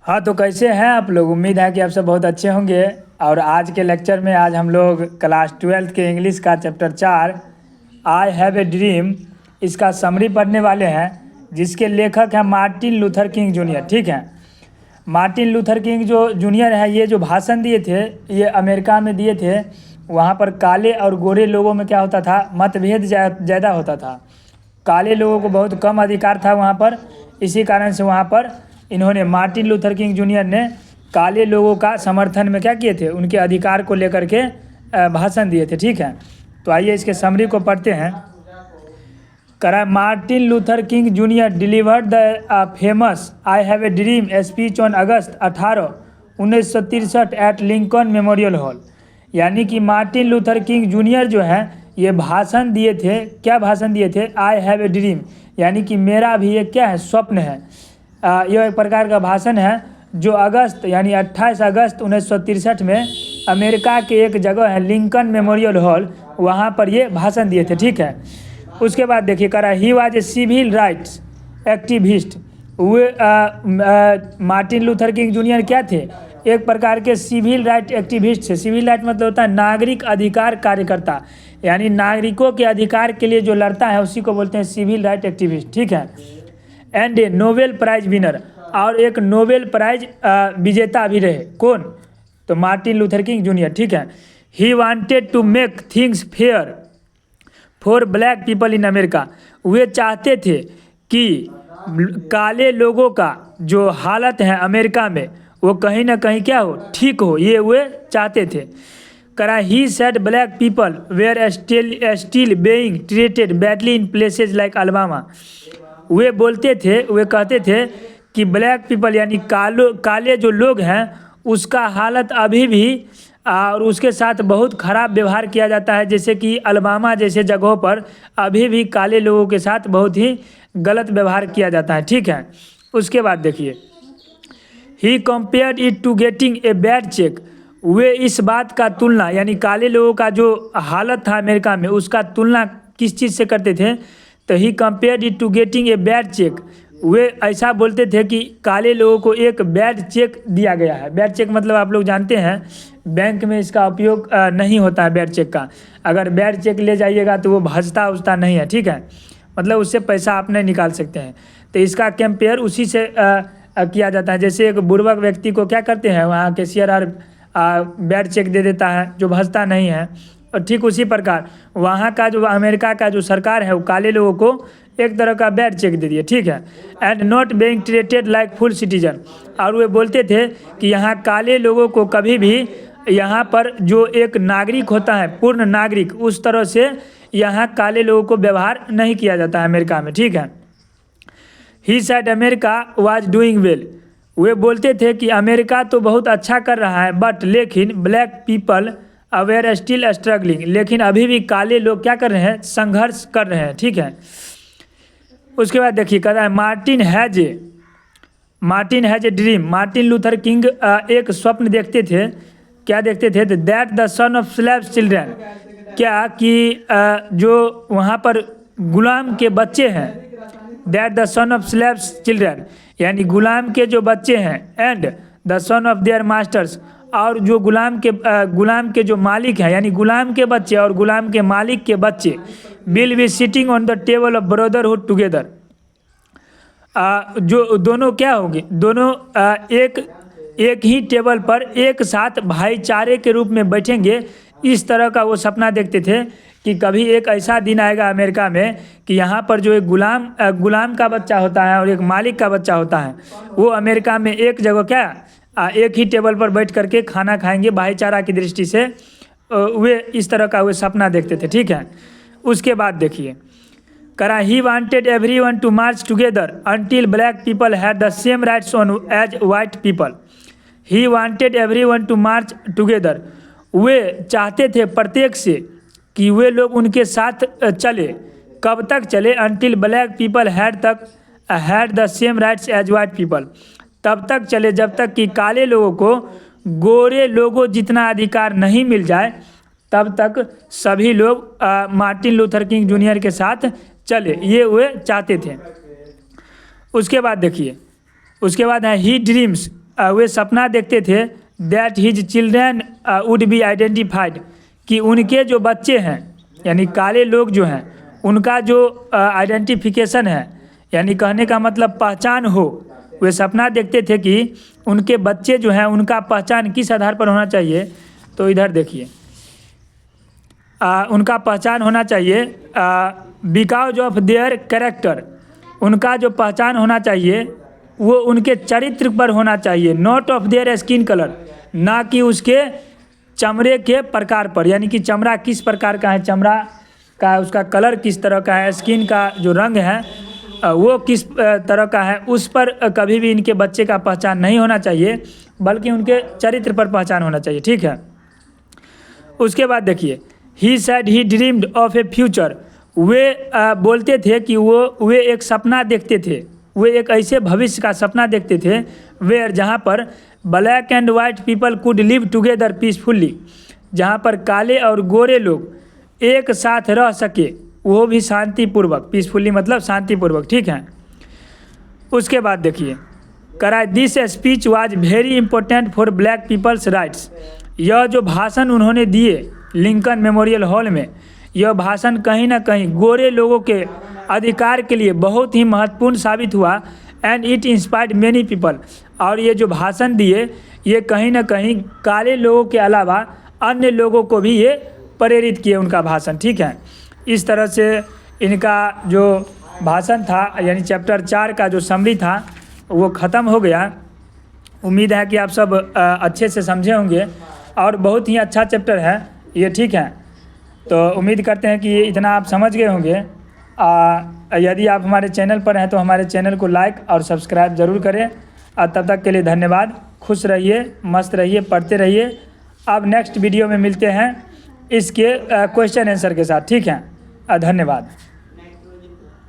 हाँ, तो कैसे हैं आप लोग। उम्मीद है कि आप सब बहुत अच्छे होंगे। और आज के लेक्चर में आज हम लोग क्लास 12th के इंग्लिश का chapter 4 I have a dream इसका समरी पढ़ने वाले हैं, जिसके लेखक हैं मार्टिन लूथर किंग जूनियर। ठीक है, मार्टिन लूथर किंग जो जूनियर है, ये जो भाषण दिए थे ये अमेरिका में दिए थे। वहाँ पर काले और गोरे लोगों में क्या होता था, मतभेद ज़्यादा होता था। काले लोगों को बहुत कम अधिकार था वहाँ पर। इसी कारण से वहाँ पर इन्होंने मार्टिन लूथर किंग जूनियर ने काले लोगों का समर्थन में क्या किए थे, उनके अधिकार को लेकर के भाषण दिए थे। ठीक है, तो आइए इसके समरी को पढ़ते हैं। Martin Luther King Junior delivered the famous I have a dream speech on August 18, 1963 at Lincoln Memorial Hall. यानी कि मार्टिन लूथर किंग जूनियर जो है ये भाषण दिए थे। क्या भाषण दिए थे? आई हैव ए ड्रीम, यानी कि मेरा भी एक क्या है, स्वप्न है। यह एक प्रकार का भाषण है जो अगस्त यानी 28 अगस्त 1963 में अमेरिका के एक जगह है लिंकन मेमोरियल हॉल, वहाँ पर ये भाषण दिए थे। ठीक है, उसके बाद देखिए करा he was a civil rights activist. वे मार्टिन लूथर किंग जूनियर क्या थे? एक प्रकार के सिविल राइट एक्टिविस्ट थे। सिविल राइट मतलब होता है नागरिक अधिकार कार्यकर्ता, यानी नागरिकों के अधिकार के लिए जो लड़ता है उसी को बोलते हैं सिविल राइट एक्टिविस्ट। ठीक है, and a Nobel prize winner, और एक नोबेल प्राइज विजेता भी रहे। कौन? तो मार्टिन लूथर किंग जूनियर। ठीक है, he wanted to make things fair for black people in America. वे चाहते थे कि काले लोगों का जो हालत है अमेरिका में वो कहीं ना कहीं क्या हो, ठीक हो, ये वे चाहते थे। करा he said black people were still being treated badly in places like Alabama. वे बोलते थे, वे कहते थे कि ब्लैक पीपल यानी काले जो लोग हैं उसका हालत अभी भी और उसके साथ बहुत ख़राब व्यवहार किया जाता है, जैसे कि अलबामा जैसे जगहों पर अभी भी काले लोगों के साथ बहुत ही गलत व्यवहार किया जाता है। ठीक है, उसके बाद देखिए he compared it to getting a bad cheque. वे इस बात का तुलना यानी काले लोगों का जो हालत था अमेरिका में उसका तुलना किस चीज़ से करते थे? तो he compared it to getting a bad cheque. वे ऐसा बोलते थे कि काले लोगों को एक बैड चेक दिया गया है। बैड चेक मतलब आप लोग जानते हैं बैंक में इसका उपयोग नहीं होता है बैड चेक का। अगर बैड चेक ले जाइएगा तो वो भजता उजता नहीं है। ठीक है, मतलब उससे पैसा आप नहीं निकाल सकते हैं। तो इसका कंपेयर उसी से किया जाता है। जैसे एक बुर्बक व्यक्ति को क्या करते हैं, वहाँ कैशियर और बैड चेक दे देता है जो भजता नहीं है। और ठीक उसी प्रकार वहाँ का जो अमेरिका का जो सरकार है वो काले लोगों को एक तरह का बैड चेक दे दिए। ठीक है, and not being treated like full citizen. और वे बोलते थे कि यहाँ काले लोगों को कभी भी यहाँ पर जो एक नागरिक होता है, पूर्ण नागरिक, उस तरह से यहाँ काले लोगों को व्यवहार नहीं किया जाता है अमेरिका में। ठीक है, he said America was doing well. वे बोलते थे कि अमेरिका तो बहुत अच्छा कर रहा है, बट लेकिन black people were still struggling. लेकिन अभी भी काले लोग क्या कर रहे हैं, संघर्ष कर रहे हैं। ठीक है, उसके बाद देखिए कहता है Martin has a dream. Martin Luther king एक स्वप्न देखते थे। क्या देखते थे? That the son of slaves children. क्या कि जो वहाँ पर गुलाम के बच्चे हैं, that the son of slaves children यानी गुलाम के जो बच्चे हैं, and the son of their masters, और जो गुलाम के जो मालिक हैं यानी गुलाम के बच्चे और गुलाम के मालिक के बच्चे will be sitting on the table of brotherhood together. जो दोनों क्या होंगे, दोनों एक ही टेबल पर एक साथ भाईचारे के रूप में बैठेंगे। इस तरह का वो सपना देखते थे कि कभी एक ऐसा दिन आएगा अमेरिका में कि यहाँ पर जो एक गुलाम का बच्चा होता है और एक मालिक का बच्चा होता है वो अमेरिका में एक जगह क्या एक ही टेबल पर बैठ करके खाना खाएंगे भाईचारा की दृष्टि से। वे इस तरह का वे सपना देखते थे। ठीक है, उसके बाद देखिए करा he wanted everyone to march together until black people had the same rights on as white people. He wanted everyone to march together. वे चाहते थे प्रत्येक से कि वे लोग उनके साथ चले। कब तक चले? Until black people had the same rights as white people. तब तक चले जब तक कि काले लोगों को गोरे लोगों जितना अधिकार नहीं मिल जाए, तब तक सभी लोग मार्टिन लूथर किंग जूनियर के साथ चले, ये वे चाहते थे। उसके बाद देखिए, उसके बाद है ही ड्रीम्स वे सपना देखते थे that his children would be identified, कि उनके जो बच्चे हैं यानी काले लोग जो हैं उनका जो आइडेंटिफिकेशन है, यानी कहने का मतलब पहचान हो। वे सपना देखते थे कि उनके बच्चे जो हैं उनका पहचान किस आधार पर होना चाहिए, तो इधर देखिए उनका पहचान होना चाहिए बिकॉज ऑफ देयर कैरेक्टर, उनका जो पहचान होना चाहिए वो उनके चरित्र पर होना चाहिए, not of their skin colour, ना कि उसके चमड़े के प्रकार पर, यानी कि चमड़ा किस प्रकार का है, चमड़ा का उसका कलर किस तरह का है, स्किन का जो रंग है वो किस तरह का है, उस पर कभी भी इनके बच्चे का पहचान नहीं होना चाहिए, बल्कि उनके चरित्र पर पहचान होना चाहिए। ठीक है, उसके बाद देखिए he said he dreamed of a future, वे बोलते थे कि वे एक सपना देखते थे, वे एक ऐसे भविष्य का सपना देखते थे वेयर जहाँ पर black and white people could live together peacefully, जहाँ पर काले और गोरे लोग एक साथ रह सके, वो भी शांतिपूर्वक, पीसफुल्ली मतलब शांतिपूर्वक। ठीक है, उसके बाद देखिए कराए this speech was very important for black people's rights, यह जो भाषण उन्होंने दिए लिंकन मेमोरियल हॉल में, यह भाषण कहीं ना कहीं गोरे लोगों के अधिकार के लिए बहुत ही महत्वपूर्ण साबित हुआ, and it inspired many people, और ये जो भाषण दिए ये कहीं ना कहीं काले लोगों के अलावा अन्य लोगों को भी ये प्रेरित किए उनका भाषण। ठीक है, इस तरह से इनका जो भाषण था यानी चैप्टर 4 का जो समरी था वो ख़त्म हो गया। उम्मीद है कि आप सब अच्छे से समझे होंगे और बहुत ही अच्छा चैप्टर है ये। ठीक है, तो उम्मीद करते हैं कि इतना आप समझ गए होंगे। यदि आप हमारे चैनल पर हैं तो हमारे चैनल को लाइक और सब्सक्राइब ज़रूर करें। तब तक के लिए धन्यवाद। खुश रहिए, मस्त रहिए, पढ़ते रहिए। अब नेक्स्ट वीडियो में मिलते हैं इसके क्वेश्चन आंसर के साथ। ठीक है, धन्यवाद।